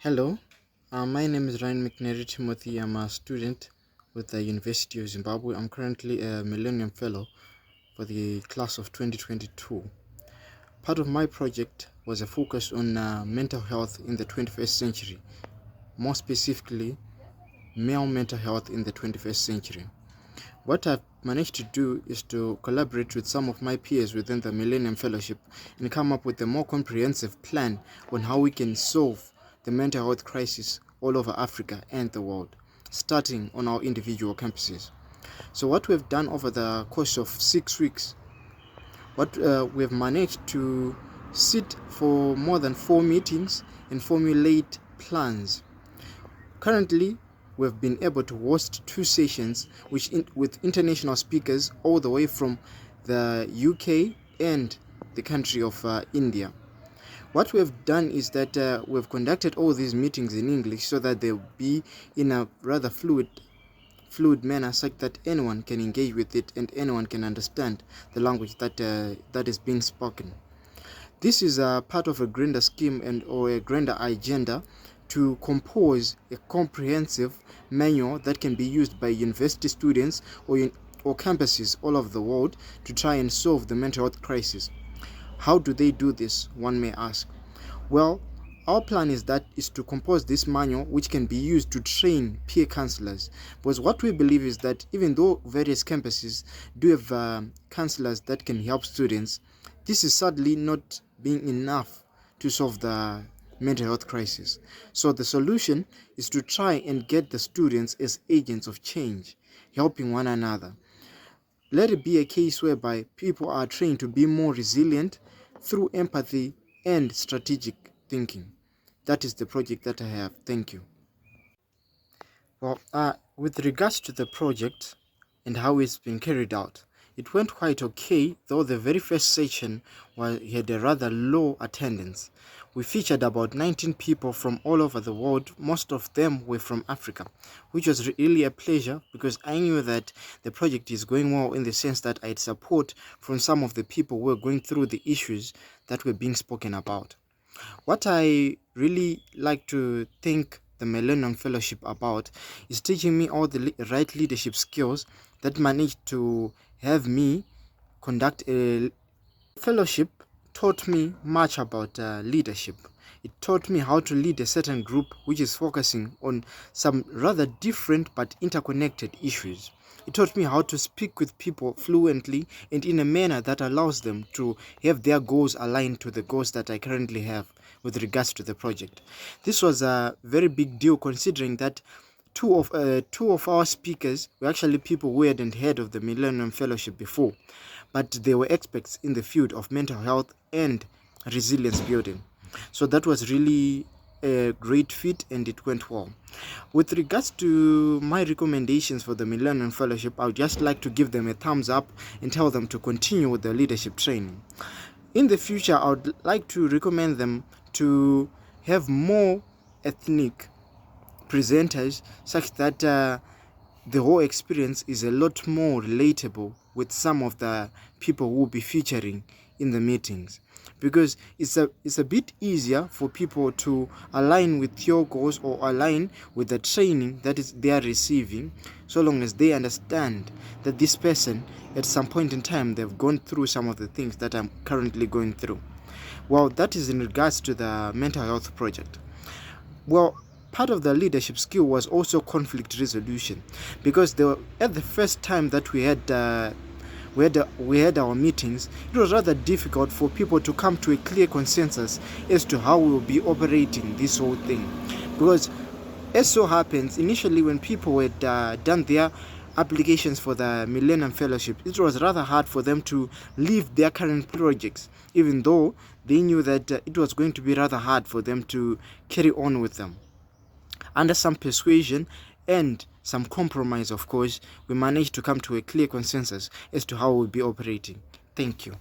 Hello, my name is Ryan McNary Timothy. I'm a student with the University of Zimbabwe. I'm currently a Millennium Fellow for the class of 2022. Part of my project was a focus on mental health in the 21st century, more specifically, male mental health in the 21st century. What I've managed to do is to collaborate with some of my peers within the Millennium Fellowship and come up with a more comprehensive plan on how we can solve the mental health crisis all over Africa and the world, starting on our individual campuses. So what we've done over the course of 6 weeks, we've managed to sit for more than 4 meetings and formulate plans. Currently, we've been able to host 2 sessions with international speakers all the way from the UK and the country of India. What we've done is that we've conducted all these meetings in English so that they'll be in a rather fluid manner, such that anyone can engage with it and anyone can understand the language that is being spoken. This is a part of a grander scheme or a grander agenda to compose a comprehensive manual that can be used by university students or campuses all over the world to try and solve the mental health crisis. How do they do this, one may ask? Well, our plan is to compose this manual which can be used to train peer counselors. Because what we believe is that even though various campuses do have counselors that can help students, this is sadly not being enough to solve the mental health crisis. So the solution is to try and get the students as agents of change, helping one another. Let it be a case whereby people are trained to be more resilient through empathy and strategic thinking. That is the project that I have. Thank you. Well, with regards to the project and how it's been carried out, it went quite okay, though the very first session had a rather low attendance. We featured about 19 people from all over the world. Most of them were from Africa, which was really a pleasure because I knew that the project is going well in the sense that I had support from some of the people who were going through the issues that were being spoken about. What I really like to thank the Millennium Fellowship about is teaching me all the right leadership skills that managed to have me conduct a fellowship. Taught me much about leadership. It taught me how to lead a certain group which is focusing on some rather different but interconnected issues. It taught me how to speak with people fluently and in a manner that allows them to have their goals aligned to the goals that I currently have with regards to the project. This was a very big deal considering that two of our speakers were actually people who hadn't heard of the Millennium Fellowship before, but they were experts in the field of mental health and resilience building. So that was really a great fit and it went well. With regards to my recommendations for the Millennium Fellowship, I would just like to give them a thumbs up and tell them to continue with the leadership training. In the future, I would like to recommend them to have more ethnic presenters such that the whole experience is a lot more relatable with some of the people who will be featuring in the meetings, because it's a bit easier for people to align with your goals or align with the training that they are receiving, so long as they understand that this person at some point in time they've gone through some of the things that I'm currently going through. Well, that is in regards to the mental health project. Well, part of the leadership skill was also conflict resolution, because at the first time that we had our meetings, it was rather difficult for people to come to a clear consensus as to how we will be operating this whole thing. Because as so happens, initially when people had done their applications for the Millennium Fellowship, it was rather hard for them to leave their current projects, even though they knew that it was going to be rather hard for them to carry on with them. Under some persuasion and some compromise, of course, we managed to come to a clear consensus as to how we'll be operating. Thank you.